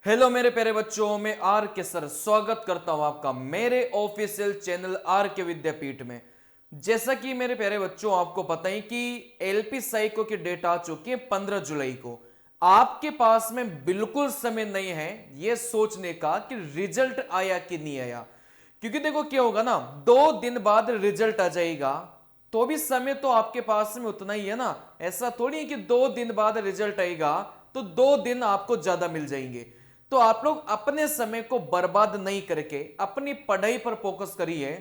Hello मेरे प्यारे बच्चों, मैं आर के सर स्वागत करता हूं आपका मेरे ऑफिशियल चैनल आर के विद्यापीठ में। जैसा कि मेरे प्यारे बच्चों आपको पता ही कि एलपी साइको की डेट आ चुकी है 15 जुलाई को। आपके पास में बिल्कुल समय नहीं है यह सोचने का कि रिजल्ट आया कि नहीं आया, क्योंकि देखो क्या होगा ना, 2 दिन बाद रिजल्ट आ जाएगा तो भी समय तो आपके पास में उतना ही है ना। ऐसा थोड़ी है कि 2 दिन बाद रिजल्ट आएगा तो 2 दिन आपको ज्यादा मिल जाएंगे। तो आप लोग अपने समय को बर्बाद नहीं करके अपनी पढ़ाई पर फोकस करिए।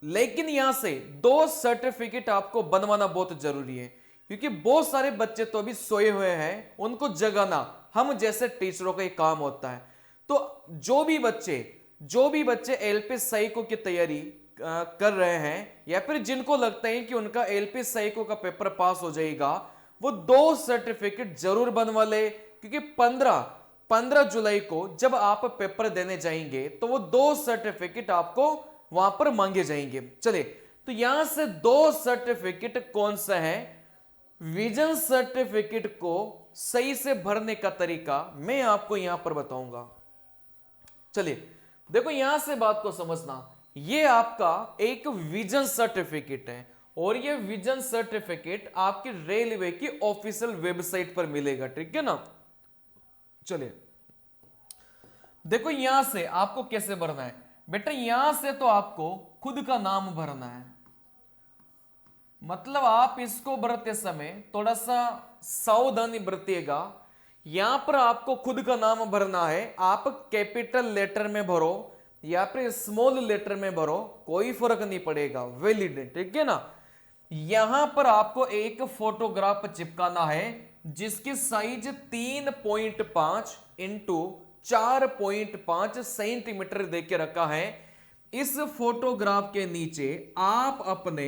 लेकिन यहां से 2 सर्टिफिकेट आपको बनवाना बहुत जरूरी है, क्योंकि बहुत सारे बच्चे तो अभी सोए हुए हैं, उनको जगाना हम जैसे टीचरों का ही काम होता है। तो जो भी बच्चे एलपी साइको की तैयारी कर रहे हैं या फिर जिनको लगता है कि उनका एलपी साइको का पेपर पास हो जाएगा, वो 2 सर्टिफिकेट जरूर बनवा ले, क्योंकि 15 जुलाई को जब आप पेपर देने जाएंगे तो वो 2 सर्टिफिकेट आपको वहां पर मांगे जाएंगे। चलिए, तो यहां से 2 सर्टिफिकेट कौन सा है, विजन सर्टिफिकेट को सही से भरने का तरीका मैं आपको यहां पर बताऊंगा। चलिए देखो, यहां से बात को समझना, ये आपका एक विजन सर्टिफिकेट है और ये विजन सर्टिफिकेट आपकी रेलवे की ऑफिशियल वेबसाइट पर मिलेगा, ठीक है ना। चलिए देखो, यहां से आपको कैसे भरना है बेटा। यहां से तो आपको खुद का नाम भरना है, मतलब आप इसको भरते समय थोड़ा सा सावधानी बरतिएगा। यहां पर आपको खुद का नाम भरना है, आप कैपिटल लेटर में भरो या फिर स्मॉल लेटर में भरो, कोई फर्क नहीं पड़ेगा, वैलिड है, ठीक है ना। यहां पर आपको एक फोटोग्राफ चिपकाना है जिसकी साइज 3.5 इंटू 4.5 सेंटीमीटर देके रखा है। इस फोटोग्राफ के नीचे आप अपने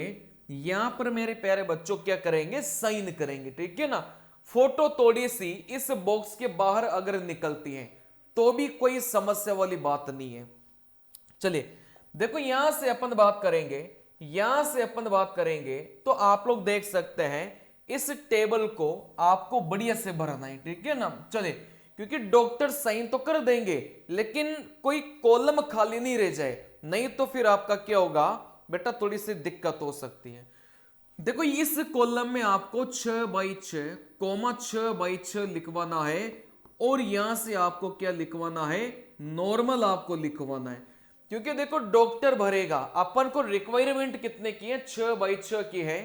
यहां पर मेरे प्यारे बच्चों क्या करेंगे, साइन करेंगे, ठीक है ना। फोटो थोड़ी सी इस बॉक्स के बाहर अगर निकलती है तो भी कोई समस्या वाली बात नहीं है। चलिए देखो, यहां से अपन बात करेंगे तो आप लोग देख सकते हैं इस टेबल को आपको बढ़िया से भरना है, ठीक है ना। चलिए, क्योंकि डॉक्टर साइन तो कर देंगे लेकिन कोई कॉलम खाली नहीं रह जाए, नहीं तो फिर आपका क्या होगा बेटा, थोड़ी सी दिक्कत हो सकती है। देखो, इस कॉलम में आपको 6x6 कोमा 6x6 लिखवाना है और यहां से आपको क्या लिखवाना है, नॉर्मल आपको लिखवाना है। क्योंकि देखो, डॉक्टर भरेगा, अपन को रिक्वायरमेंट कितने की है, 6x6 की है।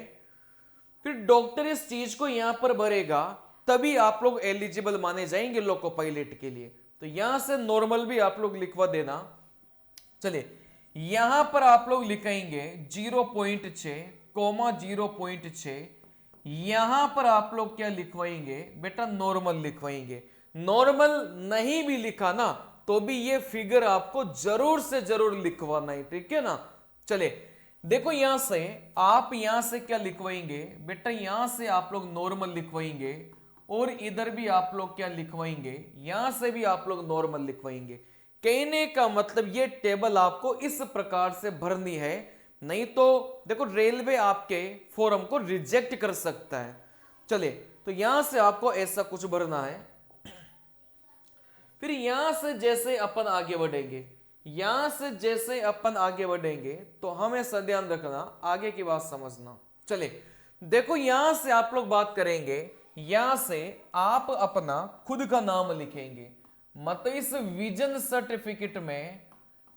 फिर डॉक्टर इस चीज को यहां पर भरेगा तभी आप लोग एलिजिबल माने जाएंगे लोको पायलट के लिए। तो यहां से नॉर्मल भी आप लोग लिखवा देना। चलिए, यहां पर आप लोग लिखेंगे 0.6 कोमा 0.6। यहां पर आप लोग क्या लिखवाएंगे बेटा, नॉर्मल लिखवाएंगे। नॉर्मल नहीं भी लिखा ना तो भी ये फिगर आपको जरूर से जरूर लिखवाना है, ठीक है ना। चलिए देखो, यहां से क्या लिखवाएंगे बेटा, यहां से आप लोग नॉर्मल लिखवाएंगे और इधर भी आप लोग क्या लिखवाएंगे, यहां से भी आप लोग नॉर्मल लिखवाएंगे। कहने का मतलब ये टेबल आपको इस प्रकार से भरनी है, नहीं तो देखो रेलवे आपके फॉर्म को रिजेक्ट कर सकता है। चलिए, तो यहां से आपको ऐसा कुछ भरना है। फिर यहां से जैसे अपन आगे बढ़ेंगे तो हमेशा ध्यान रखना, आगे की बात समझना। चलिए देखो, यहां से आप लोग बात करेंगे, यहां से आप अपना खुद का नाम लिखेंगे। मतलब इस विजन सर्टिफिकेट में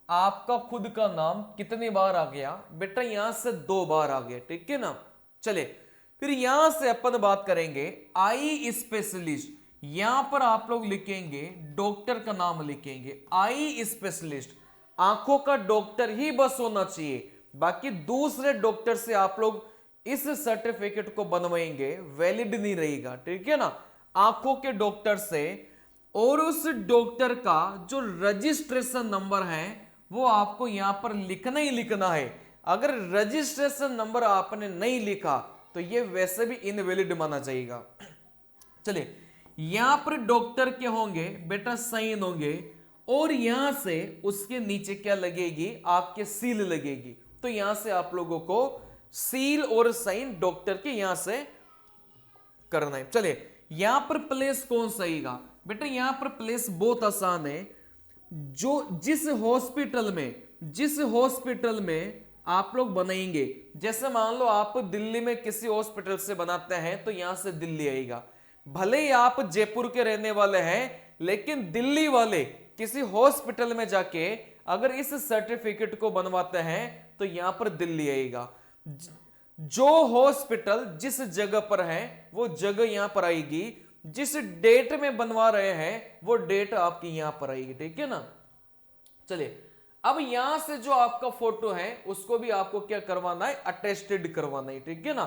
आपका खुद का नाम कितनी बार आ गया बेटा, यहां से 2 बार आ गया, ठीक है ना। चलिए, फिर यहां से अपन बात करेंगे आई स्पेशलिस्ट। यहां पर आप लोग लिखेंगे, डॉक्टर का नाम लिखेंगे आई स्पेशलिस्ट। आंखों का डॉक्टर ही बस होना चाहिए, बाकी दूसरे डॉक्टर से आप लोग इस सर्टिफिकेट को बनवाएंगे वैलिड नहीं रहेगा, ठीक है ना। आंखों के डॉक्टर से, और उस डॉक्टर का जो रजिस्ट्रेशन नंबर है वो आपको यहां पर लिखना ही लिखना है। अगर रजिस्ट्रेशन नंबर आपने नहीं लिखा तो ये वैसे भी इनवैलिड माना जाएगा। चलिए, यहां पर डॉक्टर के होंगे बेटा, साइन होंगे और यहां से उसके नीचे क्या लगेगी, आपके सील लगेगी। तो यहां से आप लोगों को सील और साइन डॉक्टर के यहां से करना है। चलिए, यहां पर प्लेस कौन सहीगा बेटा यहां पर प्लेस बहुत आसान है। जो जिस हॉस्पिटल में आप लोग बनाएंगे, जैसे मान लो आप दिल्ली में किसी हॉस्पिटल से बनाते हैं तो यहां से दिल्ली आएगा। भले ही आप जयपुर के रहने वाले हैं, लेकिन दिल्ली वाले किसी हॉस्पिटल में जाके अगर इस सर्टिफिकेट को बनवाते हैं तो यहां पर दिल्ली आएगा। जो हॉस्पिटल जिस जगह पर है वो जगह यहां पर आएगी, जिस डेट में बनवा रहे हैं वो डेट आपकी यहां पर आएगी, ठीक है ना। चलिए अब यहां से जो आपका फोटो है उसको भी आपको क्या करवाना है, अटेस्टेड करवाना है, ठीक है ना।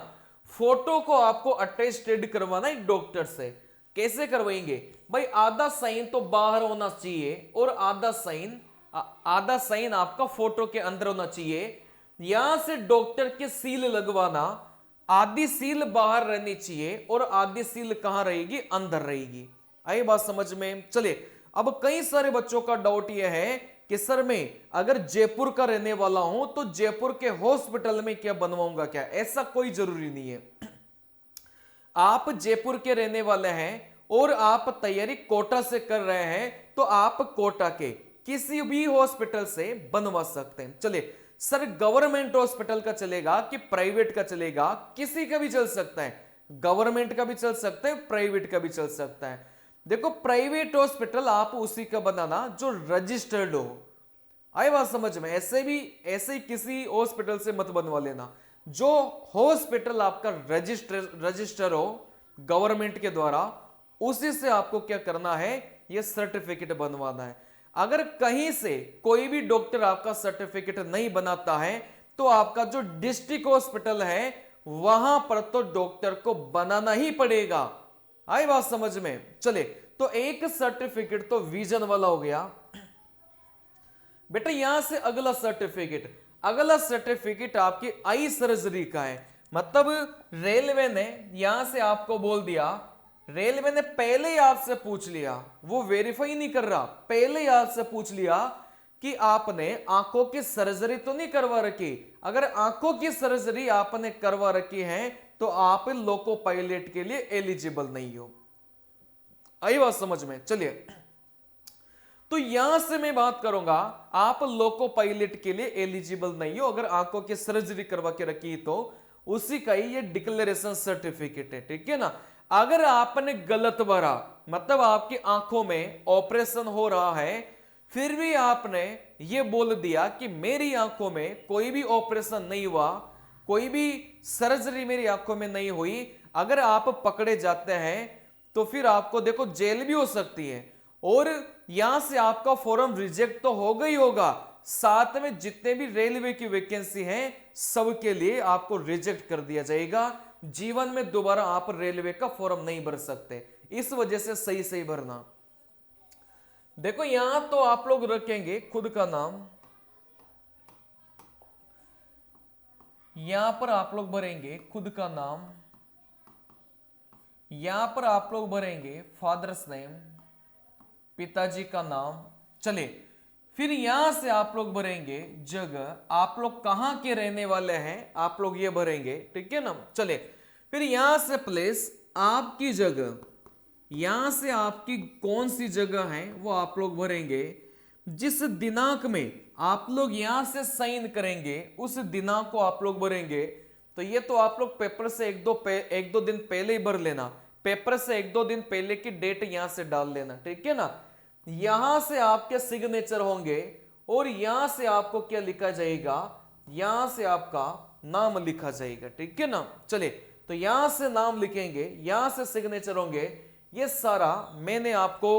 फोटो को आपको अटेस्टेड करवाना है डॉक्टर से। कैसे करवाएंगे भाई, आधा साइन तो बाहर होना चाहिए और आधा साइन आपका फोटो के अंदर होना चाहिए। यहां से डॉक्टर के सील लगवाना, आधी सील बाहर रहनी चाहिए और आधी सील कहां रहेगी, अंदर रहेगी। आई बात समझ में। चलिए अब कई सारे बच्चों का डाउट यह है कि सर मैं अगर जयपुर का रहने वाला हूं तो जयपुर के हॉस्पिटल में क्या बनवाऊंगा क्या। ऐसा कोई जरूरी नहीं है। आप जयपुर के रहने वाले हैं और आप तैयारी कोटा से कर रहे हैं तो आप कोटा के किसी भी हॉस्पिटल से बनवा सकते हैं। चलिए सर गवर्नमेंट हॉस्पिटल का चलेगा कि प्राइवेट का चलेगा, किसी का भी चल सकता है। गवर्नमेंट का भी चल सकता है, प्राइवेट का भी चल सकता है। देखो प्राइवेट हॉस्पिटल आप उसी का बनाना जो रजिस्टर्ड हो। आई बात समझ में। ऐसे ही किसी हॉस्पिटल से मत बनवा लेना। जो हॉस्पिटल आपका रजिस्टर हो गवर्नमेंट के द्वारा, उसी से आपको क्या करना है, यह सर्टिफिकेट बनवाना है। अगर कहीं से कोई भी डॉक्टर आपका सर्टिफिकेट नहीं बनाता है तो आपका जो डिस्ट्रिक्ट हॉस्पिटल है वहां पर तो डॉक्टर को बनाना ही पड़ेगा। आई बात समझ में। चले तो एक सर्टिफिकेट तो विजन वाला हो गया। बेटा यहां से अगला सर्टिफिकेट आपकी आई सर्जरी का है। मतलब रेलवे ने यहां से आपको बोल दिया, रेलवे ने पहले ही आपसे पूछ लिया, वो वेरीफाई नहीं कर रहा, पहले ही आपसे पूछ लिया कि आपने आंखों की सर्जरी तो नहीं करवा रखी। अगर आंखों की सर्जरी आपने करवा रखी है तो आप लोको पायलट के लिए एलिजिबल नहीं हो। आई बात समझ में। चलिए तो यहां से मैं बात करूंगा, आप लोको पायलट के लिए एलिजिबल नहीं हो अगर आंखों की सर्जरी करवा के रखी तो उसी का ही ये डिक्लेरेशन सर्टिफिकेट है, ठीक है ना। अगर आपने गलत भरा, मतलब आपकी आंखों में ऑपरेशन हो रहा है फिर भी आपने ये बोल दिया कि मेरी आंखों में कोई भी ऑपरेशन नहीं हुआ, कोई भी सर्जरी मेरी आंखों में नहीं हुई, अगर आप पकड़े जाते हैं तो फिर आपको देखो जेल भी हो सकती है और यहां से आपका फॉर्म रिजेक्ट तो होगा ही होगा, साथ में जितने भी रेलवे की वैकेंसी हैं सबके लिए आपको रिजेक्ट कर दिया जाएगा। जीवन में दोबारा आप रेलवे का फॉर्म नहीं भर सकते। इस वजह से सही सही भरना। देखो यहां तो आप लोग रखेंगे खुद का नाम, यहां पर आप लोग भरेंगे खुद का नाम, यहां पर आप लोग भरेंगे फादर्स नेम, पिताजी का नाम। चलिए फिर यहां से आप लोग भरेंगे जगह, आप लोग कहां के रहने वाले हैं आप लोग ये भरेंगे, ठीक है ना। चलिए फिर यहां से प्लेस आपकी जगह, यहां से आपकी कौन सी जगह है वो आप लोग भरेंगे। जिस दिनांक में आप लोग यहां से साइन करेंगे उस दिनांक को आप लोग भरेंगे। तो ये तो आप लोग पेपर से एक दो दिन पहले ही भर लेना, पेपर से एक दो दिन पहले की डेट यहां से डाल लेना, ठीक है ना। यहां से आपके सिग्नेचर होंगे और यहां से आपको क्या लिखा जाएगा, यहां से आपका नाम लिखा जाएगा, ठीक है ना। चलिए तो यहां से नाम लिखेंगे, यहां से सिग्नेचर होंगे। ये सारा मैंने आपको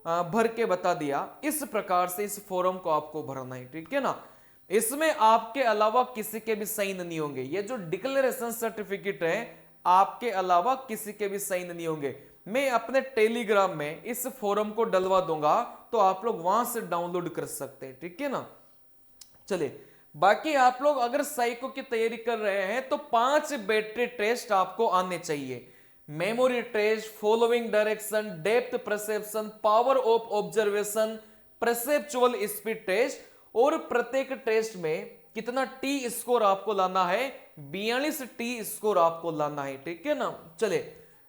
भर के बता दिया। इस प्रकार से इस फॉर्म को आपको भरना है, ठीक है ना। इसमें आपके अलावा किसी के भी साइन नहीं होंगे। ये जो डिक्लेरेशन सर्टिफिकेट है आपके अलावा किसी के भी साइन नहीं होंगे। मैं अपने टेलीग्राम में इस फॉर्म को डलवा दूंगा तो आप लोग वहां से डाउनलोड कर सकते हैं, ठीक है ना। चलिए बाकी आप लोग अगर साइको की तैयारी कर रहे हैं तो 5 बैटरी टेस्ट आपको आने चाहिए। Memory test, following direction, depth perception, power of observation, perceptual speed test, और प्रत्येक टेस्ट में कितना टी स्कोर आपको लाना है, 42 टी स्कोर आपको लाना है, ठीक है ना। चले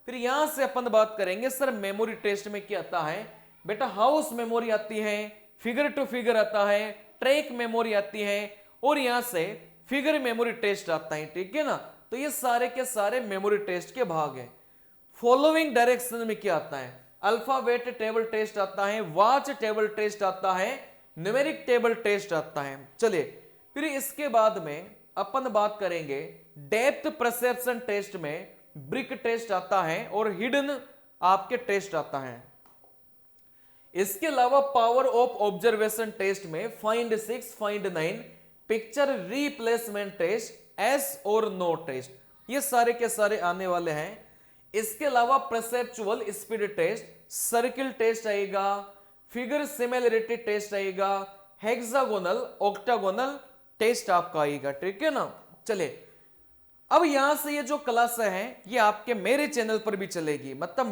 फिर यहां से अपन बात करेंगे सर मेमोरी टेस्ट में क्या आता है। बेटा हाउस मेमोरी आती है, फिगर टू फिगर आता है, ट्रैक मेमोरी आती है और यहां से फिगर मेमोरी टेस्ट आता है, ठीक है ना। तो ये सारे के सारे मेमोरी टेस्ट के भाग हैं। फॉलोइंग डायरेक्शन में क्या आता है, अल्फाबेट टेबल टेस्ट आता है, वॉच टेबल टेस्ट आता है, न्यूमेरिक टेबल टेस्ट आता है। चलिए फिर इसके बाद में अपन बात करेंगे डेप्थ परसेप्शन टेस्ट में ब्रिक टेस्ट आता है और हिडन आपके टेस्ट आता है। इसके अलावा पावर ऑफ ऑब्जर्वेशन टेस्ट में find 6, find 9, picture replacement test, yes और नो टेस्ट, ये सारे के सारे आने वाले हैं। इसके अलावा perceptual speed test, circle test आएगा, फिगर सिमिलरिटी टेस्ट आएगा, हेक्सागोनल ऑक्टागोनल टेस्ट आपका आएगा, ठीक है ना। चले अब यहां से ये जो क्लास है ये आपके मेरे चैनल पर भी चलेगी, मतलब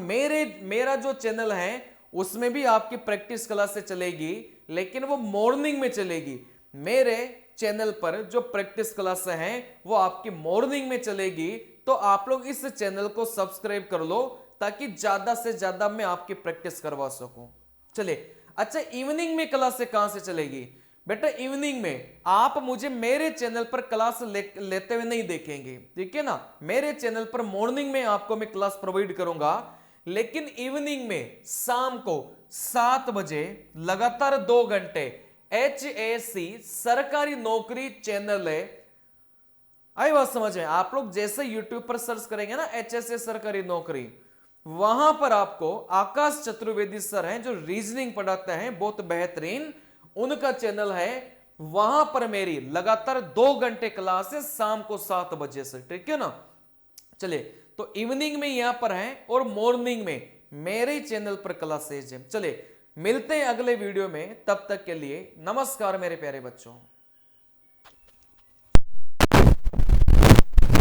मेरा जो चैनल है उसमें भी आपकी प्रैक्टिस क्लास से चलेगी, लेकिन वो मॉर्निंग में चलेगी। मेरे चैनल पर जो प्रैक्टिस क्लास है वो आपकी मॉर्निंग में चलेगी, तो आप लोग इस चैनल को सब्सक्राइब कर लो ताकि ज्यादा से ज्यादा मैं आपकी प्रैक्टिस करवा सकूं। चलिए अच्छा, इवनिंग में क्लास से कहां से चलेगी बेटा, इवनिंग में आप मुझे मेरे चैनल पर क्लास लेते हुए नहीं देखेंगे, ठीक है ना। मेरे चैनल पर मॉर्निंग में आपको मैं क्लास प्रोवाइड करूंगा, लेकिन इवनिंग में शाम को 7 बजे लगातार 2 घंटे HAC सरकारी नौकरी चैनल है। आई बात समझ में, आप लोग जैसे YouTube पर सर्च करेंगे ना HSA सरकारी नौकरी, वहां पर आपको आकाश चतुर्वेदी सर हैं जो रीजनिंग पढ़ाते हैं, बहुत बेहतरीन, उनका चैनल है। वहां पर मेरी लगातार 2 घंटे क्लास है शाम को 7 बजे से, ठीक है ना। चलिए तो इवनिंग में यहां पर है और मॉर्निंग में मेरे चैनल पर क्लासेज है। चलिए मिलते हैं अगले वीडियो में, तब तक के लिए नमस्कार मेरे प्यारे बच्चों।